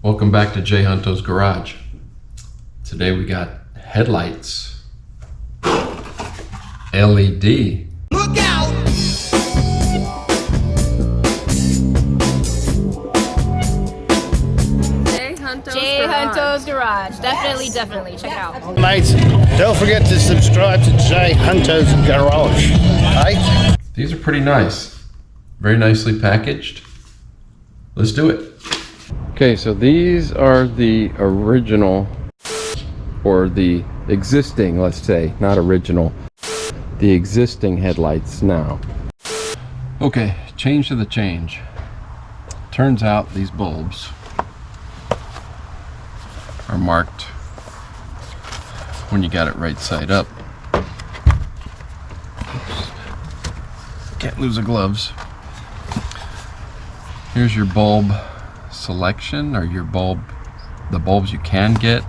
Welcome back to Jay Hunto's Garage. Today we got headlights. LED. Look out! Jay Hunto's Garage. Definitely. Check it out. Mates, don't forget to subscribe to Jay Hunto's Garage. Hey? These are pretty nice. Very nicely packaged. Let's do it. Okay, so these are the original, or the existing, let's say, not original, the existing headlights now. Okay, change to the change. Turns out these bulbs are marked when you got it right side up. Oops. Can't lose the gloves. Here's your bulb selection, or your the bulbs you can get,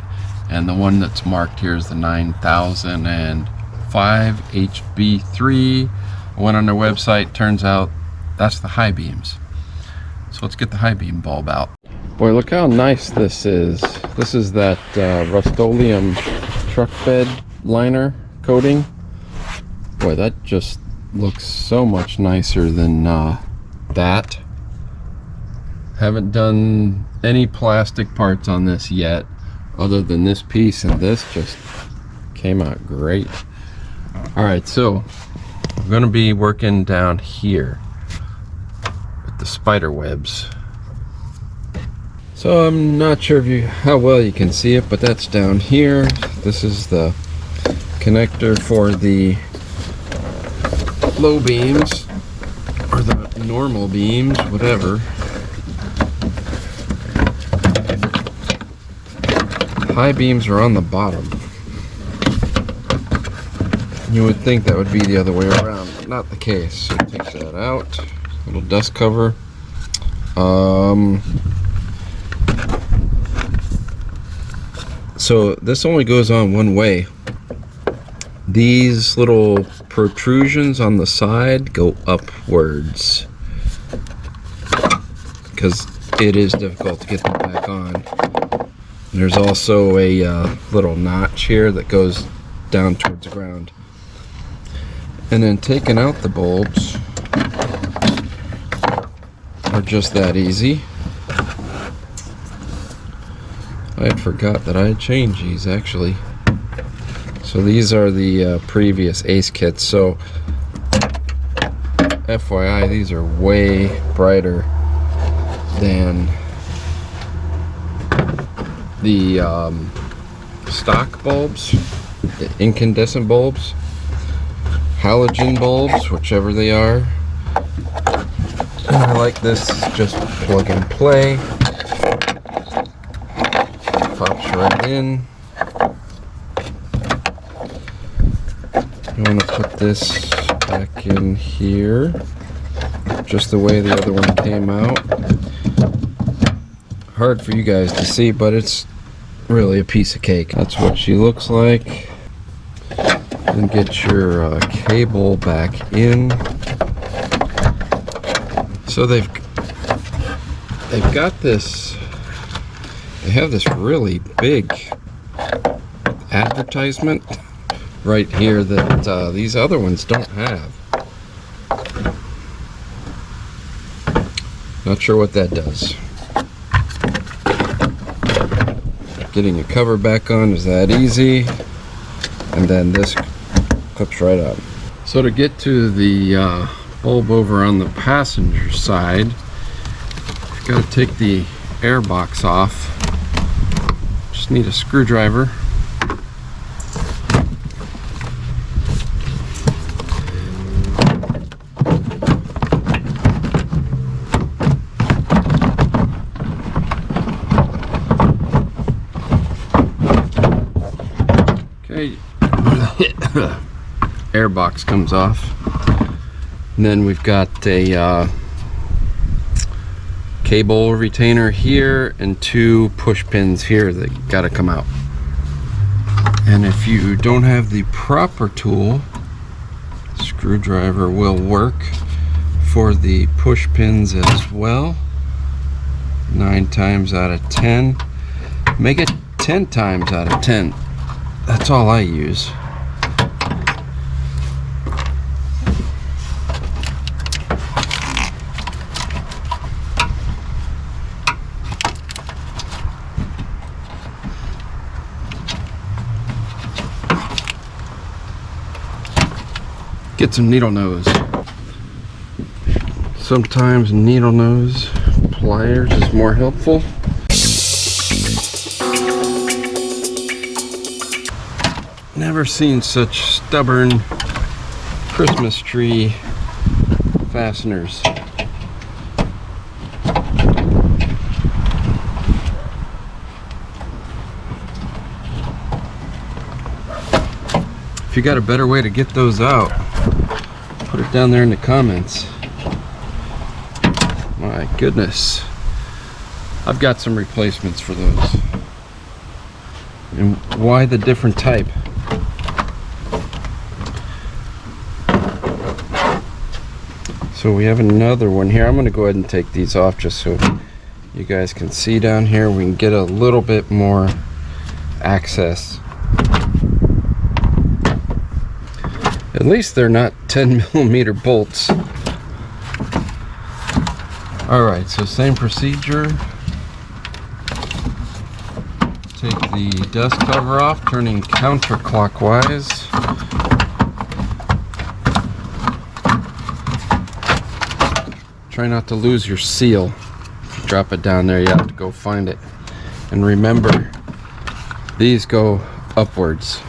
and the one that's marked here is the 9005 HB3. I went on their website, turns out that's the high beams. So let's get the high beam bulb out. Boy, look how nice this is. This is that Rust-Oleum truck bed liner coating. Boy, that just looks so much nicer than that. Haven't done any plastic parts on this yet, other than this piece, and this just came out great. Alright, so I'm going to be working down here with the spider webs. So I'm not sure how well you can see it, but that's down here. This is the connector for the low beams, or the normal beams, whatever. High beams are on the bottom. You would think that would be the other way around, but not the case. So take that out. Little dust cover. So this only goes on one way. These little protrusions on the side go upwards, because it is difficult to get them back on. There's also a little notch here that goes down towards the ground. And then taking out the bulbs are just that easy. I had forgot that I had changed these actually. So these are the previous Ace kits. So FYI, these are way brighter than the stock bulbs, the incandescent bulbs, halogen bulbs, whichever they are. And I like this, just plug and play. Pops right in. You want to put this back in here, just the way the other one came out. Hard for you guys to see, but it's really a piece of cake. That's what she looks like. And get your cable back in. So they've got this. They have this really big advertisement right here that these other ones don't have. Not sure what that does. Getting a cover back on is that easy, and then this clips right up. So to get to the bulb over on the passenger side, you've got to take the air box off. Just need a screwdriver. Air box comes off, and then we've got a cable retainer here and two push pins here that gotta come out. And if you don't have the proper tool, screwdriver will work for the push pins as well. 9 times out of 10. Make it 10 times out of 10. That's all I use. Get some needle nose. Sometimes needle nose pliers is more helpful. Never seen such stubborn Christmas tree fasteners. If you got a better way to get those out, put it down there in the comments. My goodness. I've got some replacements for those. And why the different type? So we have another one here. I'm going to go ahead and take these off just so you guys can see down here. We can get a little bit more access. At least they're not 10mm bolts. Alright, so same procedure. Take the dust cover off, turning counterclockwise. Try not to lose your seal. Drop it down there, you have to go find it. And remember, these go upwards.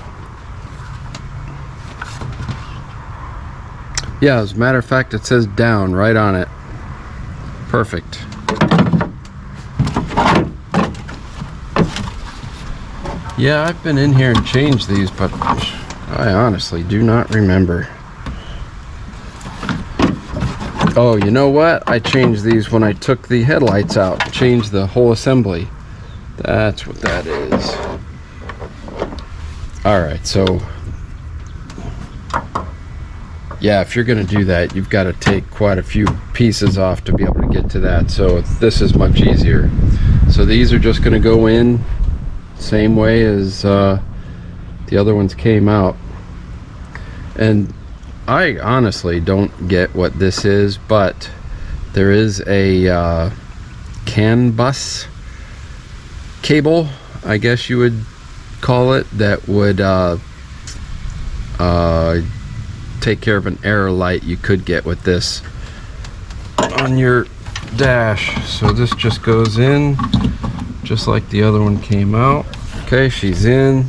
Yeah, as a matter of fact, it says down right on it. Perfect. Yeah, I've been in here and changed these, but I honestly do not remember. Oh, you know what? I changed these when I took the headlights out. Changed the whole assembly. That's what that is. Alright, so yeah, if you're going to do that, you've got to take quite a few pieces off to be able to get to that. So this is much easier. So these are just going to go in same way as the other ones came out. And I honestly don't get what this is, but there is a CAN bus cable, I guess you would call it, that would take care of an error light you could get with this on your dash. So this just goes in just like the other one came out. Okay, she's in.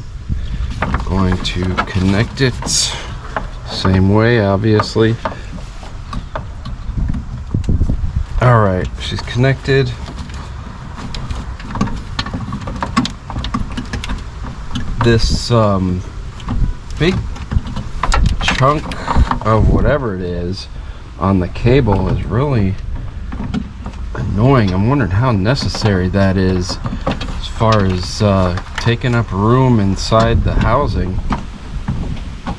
I'm going to connect it same way, obviously. Alright, she's connected. This big chunk of whatever it is on the cable is really annoying. I'm wondering how necessary that is as far as taking up room inside the housing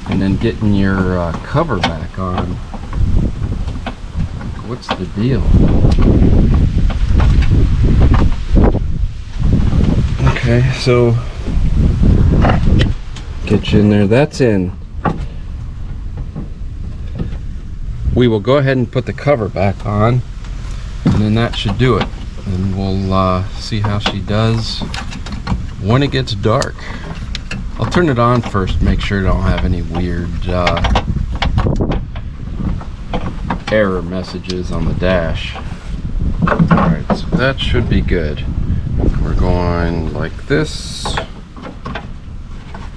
and then getting your cover back on. What's the deal? Okay, so get you in there. That's in. We will go ahead and put the cover back on, and then that should do it. And we'll see how she does when it gets dark. I'll turn it on first, make sure it don't have any weird error messages on the dash. Alright, so that should be good. We're going like this.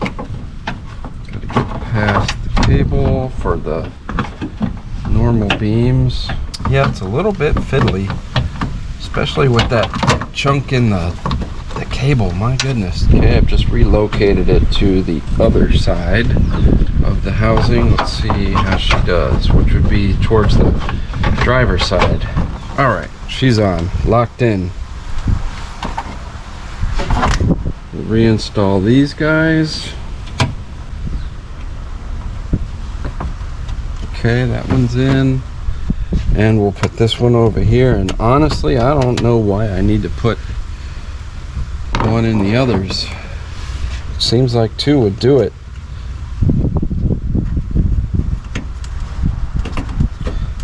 Gotta get past the cable for the normal beams. Yeah, it's a little bit fiddly, especially with that chunk in the cable. My goodness. Okay, I've just relocated it to the other side of the housing. Let's see how she does, which would be towards the driver's side. Alright, she's on, locked in. We'll reinstall these guys. Okay, that one's in. And we'll put this one over here, and honestly I don't know why I need to put one in the others. Seems like two would do it.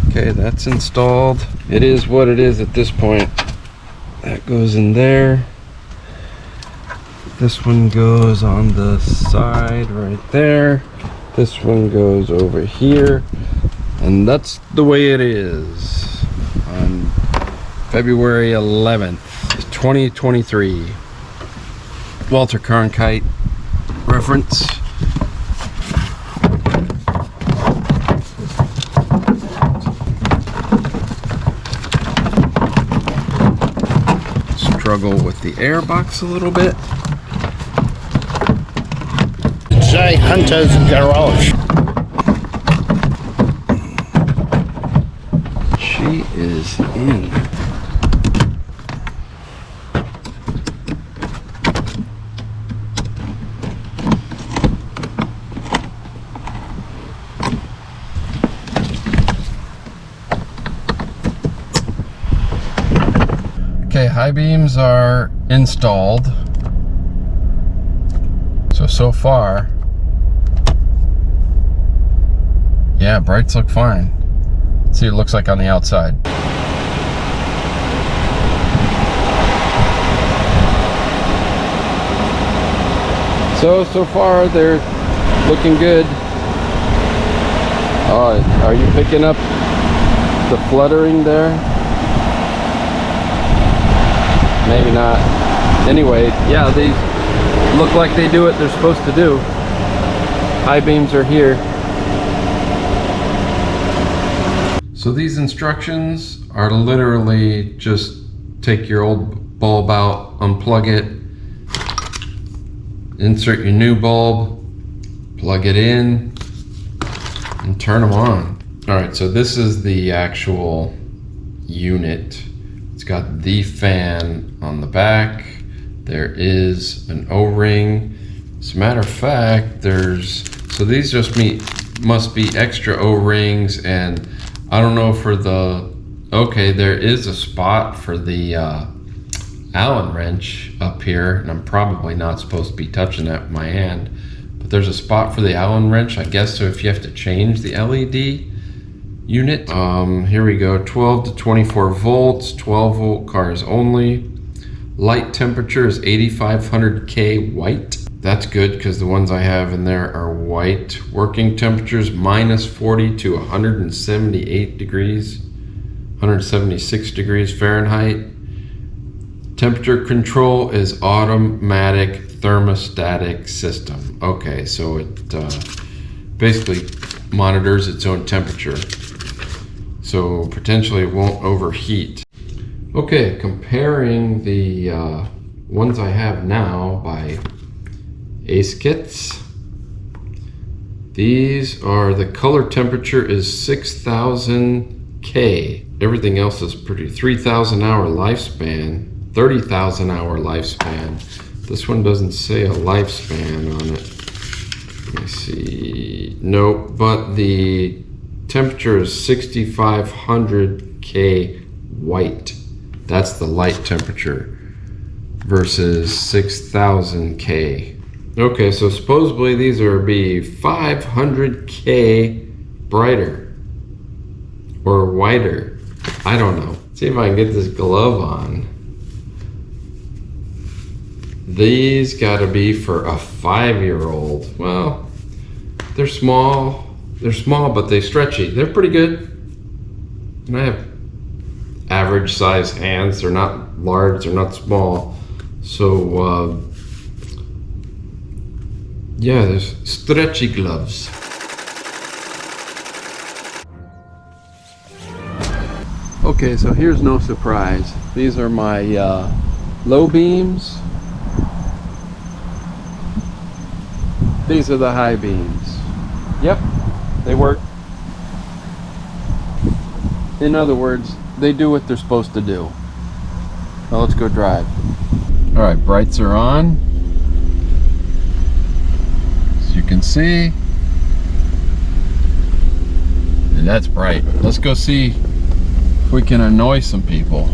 Okay, that's installed. It is what it is at this point. That goes in there. This one goes on the side right there. This one goes over here. And that's the way it is on February 11th, 2023. Walter Cronkite reference. Struggle with the air box a little bit. J Hunter's Garage. She is in. Okay, high beams are installed. So far, yeah, brights look fine. Let's see what it looks like on the outside. So far they're looking good. Are you picking up the fluttering there? Maybe not. Anyway, yeah, these look like they do what they're supposed to do. High beams are here. So these instructions are literally just take your old bulb out, unplug it, insert your new bulb, plug it in, and turn them on. All right, so this is the actual unit. It's got the fan on the back. There is an O-ring. As a matter of fact, so these just must be extra O-rings, and I don't know for the, okay, there is a spot for the Allen wrench up here, and I'm probably not supposed to be touching that with my hand, but there's a spot for the Allen wrench, I guess, so if you have to change the LED unit. Here we go, 12 to 24 volts, 12 volt cars only. Light temperature is 8500 K white. That's good because the ones I have in there are white. Working temperatures -40 to 178 degrees, 176 degrees Fahrenheit. Temperature control is automatic thermostatic system. Okay, so it basically monitors its own temperature. So potentially it won't overheat. Okay, comparing the ones I have now by Ace Kits. These are, the color temperature is 6000 K. Everything else is pretty, 3,000 hour lifespan, 30,000 hour lifespan. This one doesn't say a lifespan on it. Let me see. Nope, but the temperature is 6500 K white. That's the light temperature versus 6000 K. Okay, so supposedly these are be 500 K brighter or whiter. I don't know. See if I can get this glove on. These gotta be for a 5-year-old. Well, they're small. They're small, but they stretchy. They're pretty good. And I have average size hands. They're not large, they're not small. So, yeah, there's stretchy gloves. Okay, so here's no surprise. These are my low beams. These are the high beams. Yep, they work. In other words, they do what they're supposed to do. Now let's go drive. All right, brights are on. As you can see, and that's bright. Let's go see if we can annoy some people.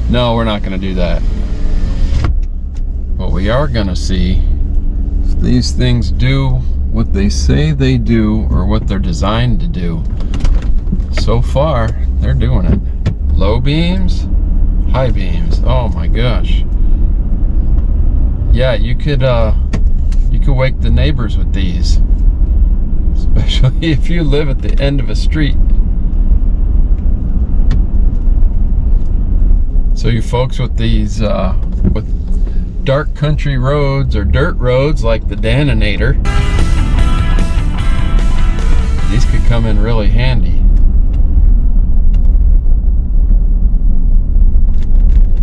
No, we're not going to do that. What we are going to see if these things do what they say they do, or what they're designed to do. So far, they're doing it. Low beams, high beams. Oh my gosh. Yeah, you could wake the neighbors with these, especially if you live at the end of a street. So you folks with these with dark country roads or dirt roads like the Daninator, these could come in really handy.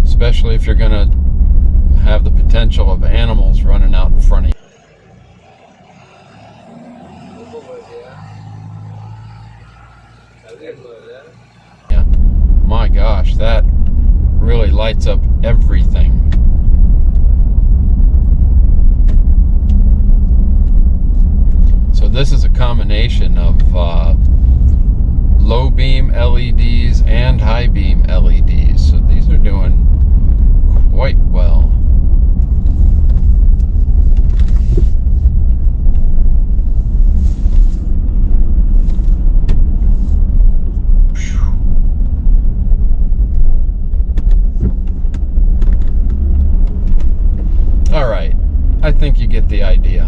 Especially if you're gonna have the potential of animals running out in front of you. Yeah, my gosh, that really lights up everything. So this is a combination of low beam LEDs and high beam LEDs. So these are doing quite well. Alright, I think you get the idea.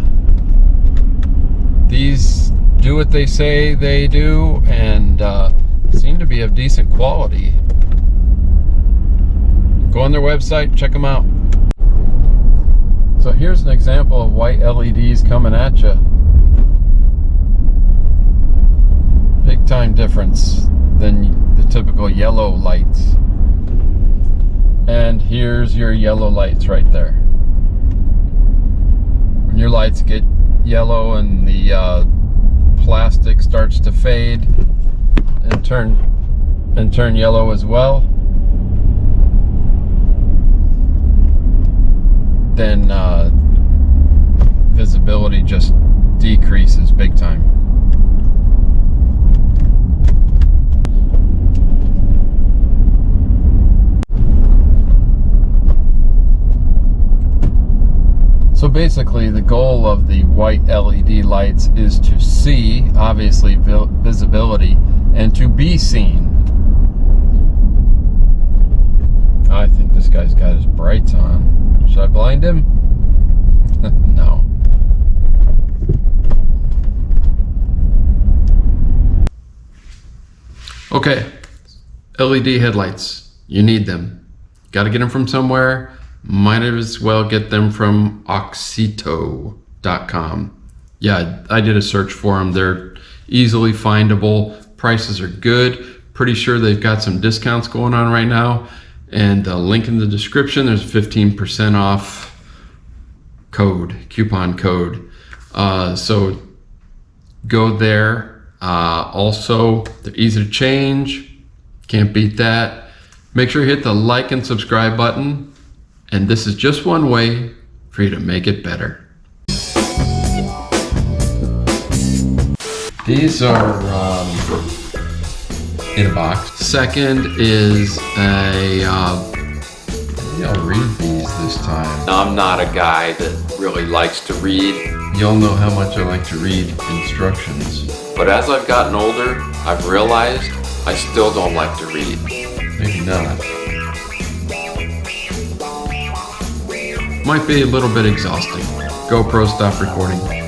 These do what they say they do, and seem to be of decent quality. Go on their website, check them out. So here's an example of white LEDs coming at you. Big time difference than the typical yellow lights. And here's your yellow lights right there. When your lights get yellow and the plastic starts to fade and turn yellow as well, then visibility just decreases big time. So basically the goal of the white LED lights is to see, obviously, visibility, and to be seen. I think this guy's got his brights on. Should I blind him? No. Okay, LED headlights. You need them. Got to get them from somewhere. Might as well get them from Oxito.com. Yeah, I did a search for them. They're easily findable. Prices are good. Pretty sure they've got some discounts going on right now. And link in the description. There's 15% off coupon code. So go there. Also, they're easy to change. Can't beat that. Make sure you hit the like and subscribe button. And this is just one way for you to make it better. These are in a box. Second is maybe I'll read these this time. I'm not a guy that really likes to read. Y'all know how much I like to read instructions. But as I've gotten older, I've realized I still don't like to read. Maybe not. Might be a little bit exhausting. GoPro, stop recording.